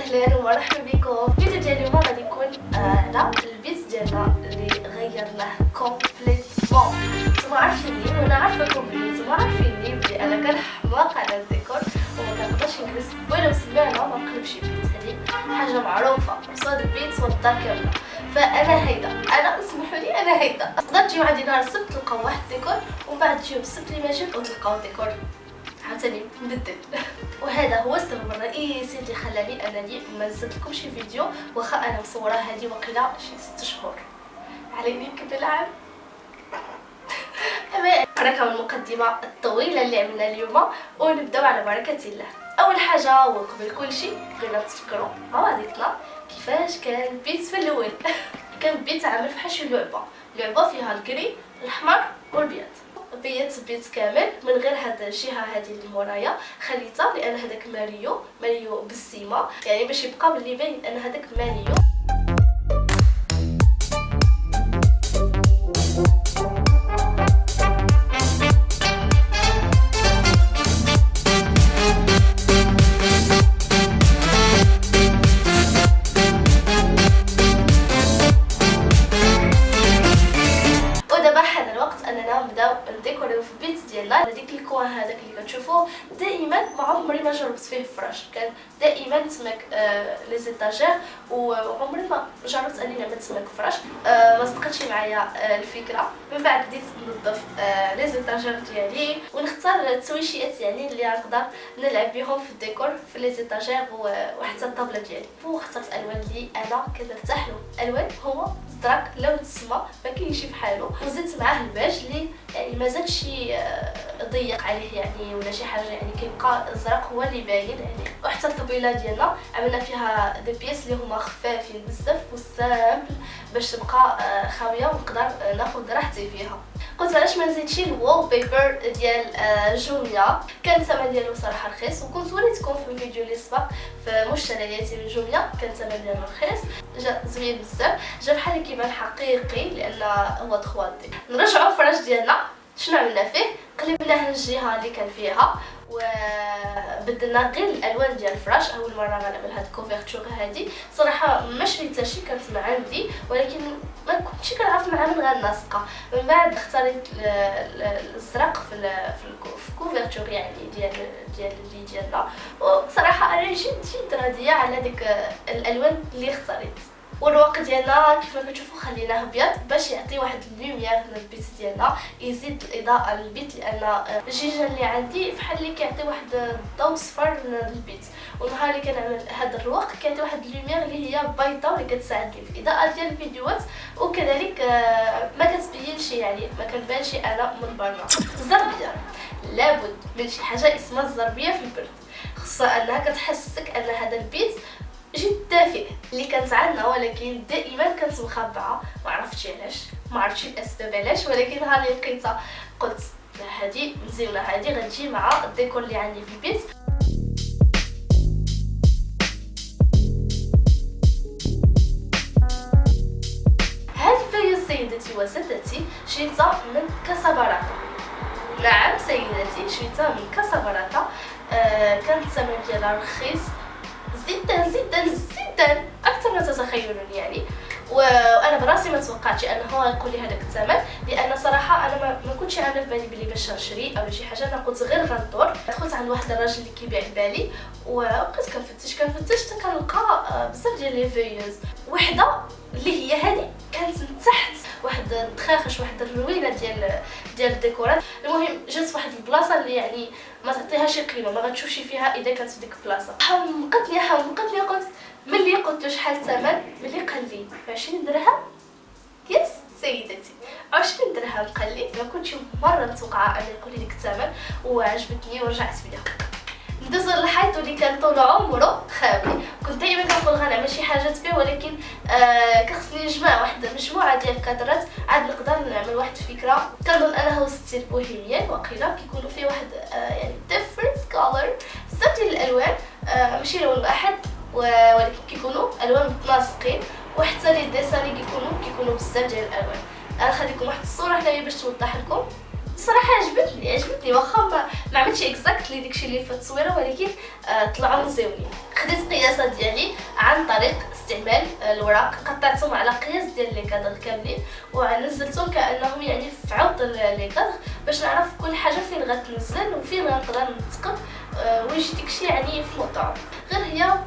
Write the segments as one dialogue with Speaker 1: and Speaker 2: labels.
Speaker 1: وسهلا ومرحبا بكم. الفيديو ديال اليوم غادي يكون على البيت ديالنا اللي غيرناه كومبليتمون. نتوما عارفيني وانا عارفاكم بلي نتوما عارفيني بلي انا كنحماق على الديكور وما كنقدرش نجلس بلا مسمانه وما نقلبش البيت. هذه حاجه معروفه، صاد البيت والدار كامله. فانا هيدا اسمحوا لي انا هيدا تقدر تجيو عندي نهار السبت تلقاو واحد الديكور ومن بعد تجيو السبت اللي ما جيت وتلقاو ديكور عاوتاني نبدل. وهذا هو السبب الرئيسي اللي خلاني انني ما نزلت لكمش فيديو واخا انا مصوره هذه وقيله شي 6 شهور عليني كل العام. نقرا المقدمه الطويله اللي عملنا اليوم ونبداو على بركه الله. اول حاجه وقبل كل شيء بغينا نتفكروا مواضيعنا كيفاش كان البيت في الاول. كان البيت عامل بحال شي لعبه فيها الكري الاحمر والبيض. بيت البيت كامل من غير هاد الجهه هذه اللي مورايا خليتها لان هذاك ماريو بالسيما، يعني باش يبقى باللي باين ان هذاك ماريو. نديكوريو في البيت ديالنا. هذيك الكوان هذاك اللي كتشوفوه دائما ما عمري ما جربت فيه فراش، كان دائما تماك لي زيتاجير وعمري ما جربت اني نعمل تماك فراش. ما صدقتش معايا الفكره. من بعد بديت ننظف لي زيتاجير ديالي ونختار التويشيات يعني اللي نقدر نلعب بهم في الديكور في لي زيتاجير وحتى الطابله ديالي. واخترت الوان اللي انا كنرتاح له. الوان هو زرق لون السما ما كاينش بحالو، وزدت معاه الباج اللي يعني ما زادش ضيق عليه يعني ولا شي حاجه، يعني كيبقى الزرق هو اللي باين يعني. وحتى الطبيله ديالنا عملنا فيها دي بيس اللي هما خفافين بزاف وسامبل باش تبقى خاويه ونقدر ناخذ راحتي فيها. قلت علاش ما نزيدش الوول بيبر ديال جوميا، كان الثمن ديالو صراحه رخيص، وكنت وريتكم في الفيديو اللي سبق في مشترياتي من جوميا كان الثمن ديالو رخيص، جا زوين بزاف، جا بحال كيبان حقيقي لان هو 3 دي. نرجعوا الفراش ديالنا. شنو عملنا فيه؟ قلبناه الجهه اللي كان فيها وبدلنا غير الالوان ديال الفراش. اول مره غنعمل هاد الكوفرتور هادي صراحه ما شريتها شي، كانت مع عندي ولكن ما كنتش كنعرف معها من غناسقه. من بعد اختاريت الزرق في الكوفرتور يعني ديال ديالنا، وصراحه انا جد راضيه على ديك الالوان اللي اختاريت. والرواق ديالنا كيف ما كتشوفوا خليناه ابيض باش يعطي واحد اللوميير للبيت ديالنا، يزيد الاضاءه للبيت لان الجيجان اللي عندي بحال اللي كيعطي واحد الضوء صفر للبيت. والنهار اللي كنعمل هذا الرواق كيعطي واحد اللوميير اللي هي بيضاء واللي كتساعدني في الاضاءه ديال الفيديوهات، وكذلك ما كتبينش يعني ما كنبانش انا من برا. الزربيه لابد من شي حاجه اسمها الزربيه في البرد، خصها انها كتحسسك ان هذا البيت جد دافئ اللي كانت عندنا، ولكن دائما كانت مخبعه. ما عرفتش علاش، ما عرفتش الاسباب علاش، ولكن نهار اللي لقيتها قلت هذه مزيونه، هذه غتجي مع الديكور اللي عندي في البيت. هذه الفايه سيدتي وسادتي شريتها من كاساباراتا. نعم سيدتي شريتها من كاساباراتا. كانت الثمن ديالها رخيص جدا اكثر ما تتخيلون يعني. وانا براسي ما توقعتش انه هو يقول لي هذاك الثمن، لان صراحه انا ما كنتش عامله في بالي بلي باش نشري او شي حاجه. انا قلت غير غندور. دخلت عند واحد الراجل اللي كيبيع بالي وبقيت كنفتش حتى كنلقى بزاف ديال لي فيوز. وحده اللي هي هذه كانت من تحت واحد التخاخش، واحد الروينه ديال الديكورات. المهم جات واحد البلاصه اللي يعني ما تعطيهاش قيمه، ما غتشوفش فيها اذا كانت في ديك البلاصه. حمقتني قلت ملي قلت له شحال الثمن، ملي قال لي 20 درهم. يس سيدتي 20 درهم قال لي. ما كنتش مره متوقعه ان يقول لي ديك الثمن، وعجبتني ورجعت بيها. ندوز للحيط اللي كان طول عمره خاوي. كنت دائما كنقول غنعمل شي حاجات فيه، ولكن كخصني نجمع واحد مجموعه ديال الكادرات عاد نقدر نعمل واحد الفكره. كنظن انه ستيل بوهيميان وقيله كيكونوا فيه واحد يعني ديفرنت كولر، بزاف ديال الالوان، ماشي لون واحد ولكن كيكونوا الوان متناسقين، وحتى لي ديساني كيكونوا بزاف ديال الالوان. انا خليكم واحد الصوره هنايا باش توضح لكم. الصراحه عجبتني واخا ما عملتش ماشي اكزاكتلي داكشي اللي في التصويره، ولكن طلعوا مزيونين. خديت قياسات ديالي عن طريق استعمال الوراق، قطعتهم على قياس ديال لي كادر كاملين ونزلتهم كانهم يعني في عوض لي كادر باش نعرف كل حاجه فين غتنزل وفين غنقدر نتقب ويجي داكشي يعني في موضوع. غير هي يعني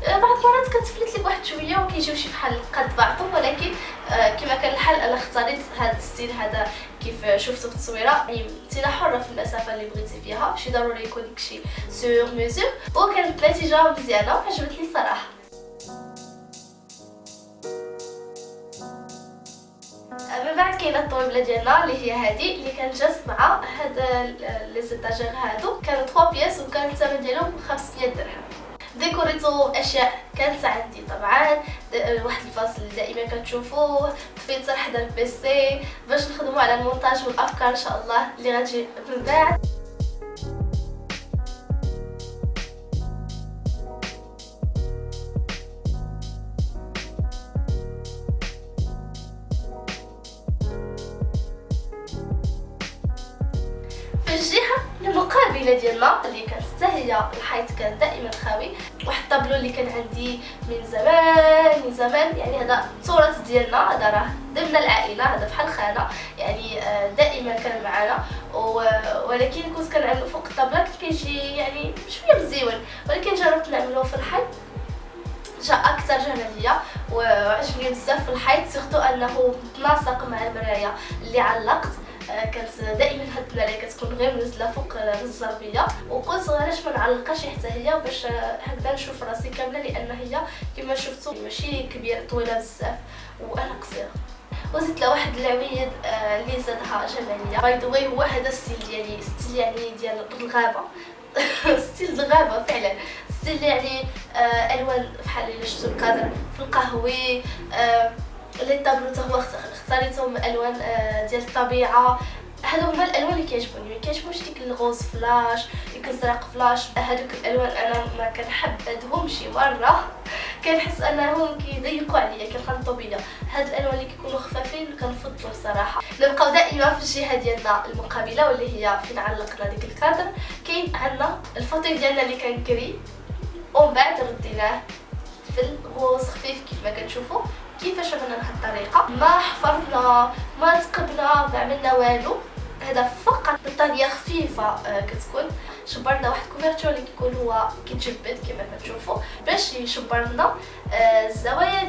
Speaker 1: بعض المرات كتفلت لك واحد شويه وكيجيو شي بحال قد بعضهم، ولكن كما كان الحال انا اختاريت هذا الستيل هذا كيف شفتو في التصويره. يعني انت حره في المسافه اللي بغيتي فيها، ماشي ضروري يكون داكشي سور ميزور، وكانت النتيجه مزيانه وعجبتني الصراحه. من بعد كاينه الطويبله ديالنا اللي هي هذه اللي كانت جات مع هذا لي زيتاجير هادو، كانوا 3 بياس وكان الثمن ديالهم 500 درهم. ديكوريتو اشياء كانت عندي طبعا، واحد الفصل دائما كتشوفوه، طفيت حدا البيسي باش نخدموا على المونتاج والافكار ان شاء الله اللي غتجي من بعد. في الجهه المقابله ديالنا اللي كانت حتى هي الحيط كان دائما خاوي، واحد الطابلو اللي كان عندي من زمان يعني هذا التراث ديالنا، هذا راه ضمن العائله، هذا بحال خانه يعني دائما كان معنا، ولكن كنت كنعملو فوق الطابله كان كيجي يعني شويه مزيون، ولكن جربت نعملوه في الحيط جا اكثر جماليه وعجبني بزاف في الحيط، سورتو انه متناسق مع المرايه اللي علقت. كانت دائما هاد المرايه كتكون غير منزله فوق الزربيه، وقلت علاش ما نعلقهاش حتى هي باش هكذا نشوف راسي كامله، لان هي كما شفتوا ماشي كبيره طويله بزاف وانا قصيره. وزدت له واحد العويد اللي زادها جماليه. باي ذا واي هو هذا الستيل ديالي، ستيل يعني ديال الغابه ستيل الغابه فعلا، ستيل يعني الوان بحال اللي شفتوا الكادر في القهوي، لي طابلو حتى هو اختاريتهم الوان ديال الطبيعه. هادو هما الالوان اللي كيعجبوني، ما كيعجبونيش ديك الغوز فلاش، ديك الزرق فلاش، هادوك الالوان انا ما كنحبذهمش مره، كنحس انهم كيضيقوا عليا كيخلطوا بيا. هاد الالوان اللي كيكونوا خفافين كنفضلوا بصراحه. نبقاو دائما في الجهه ديالنا المقابله واللي هي فين علقنا ديك الكادر. كاين عندنا الفوطي ديالنا اللي كان كري، ومن بعد رديناه في الغوز خفيف كيف ما كتشوفوا. كيفاش عملنا بهذه الطريقه؟ ما حفرنا ما تقبنا ما عملنا والو، هذا فقط بطريقه خفيفه كتكون. شبرنا واحد كوفرتور اللي كيكون هو كيتجبد كما كتشوفوا باش يشبر لنا الزوايا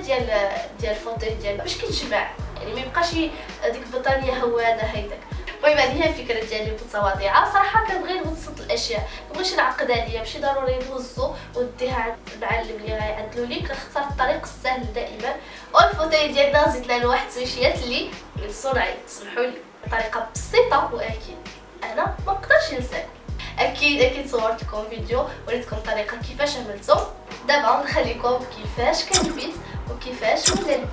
Speaker 1: ديال الفوطي ديالنا باش كيتجمع، يعني ما يبقاش ديك البطانيه هواده هيداك. المهم هذه هي الفكره ديالي متواضعه صراحه، كنبغي نبسط الاشياء، مابغيتش نعقد عليا، ماشي ضروري نهزو وديها عند المعلم اللي غيعدلو لي، كنختار الطريق السهل دائما. والفوطي ديالنا زدنا له واحد السويشيات اللي من صنعي، سمحوا لي بطريقه بسيطه ولكن انا ما نقدرش ننساكم. اكيد صورت لكم فيديو وريتكم الطريقه كيفاش عملته، دابا نخليكم كيفاش كان البيت وكيفاش ولا البيت.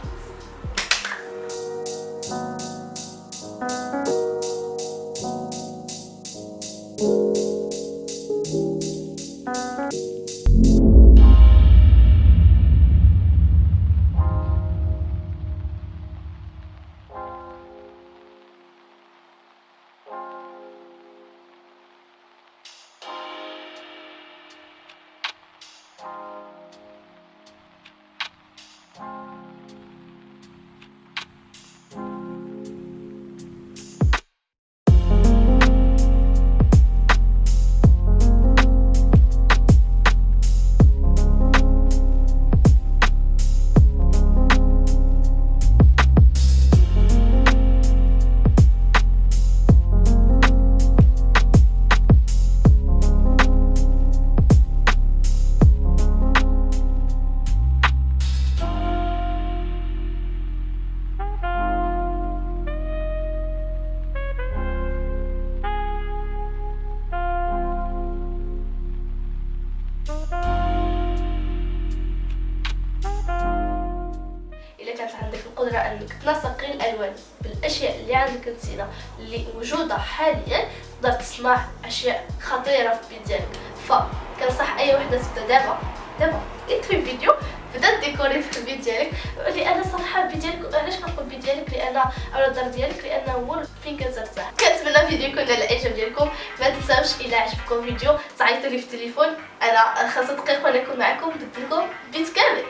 Speaker 1: القدره انك تنسقي الالوان بالاشياء اللي عندك انت اللي موجوده حاليا، تقدر تصنع اشياء خطيره في البيت ديالك. فكنصح اي وحده تبدا دابا في فيديو بدا ديكوري في البيت ديالك. قولي انا صراحه البيت ديالك، علاش كنقول البيت ديالك؟ لان او الدار ديالك لانه هو فين كترتاح. كنتمنى الفيديو يكون على الاعجاب ديالكم. ما تنساوش تنساوش الى عجبكم فيديو تعيطوا لي في التليفون، انا 5 دقائق وانا نكون معكم بدلكم بيت كامل.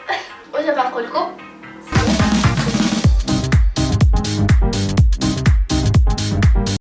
Speaker 1: ودابا نقول لكم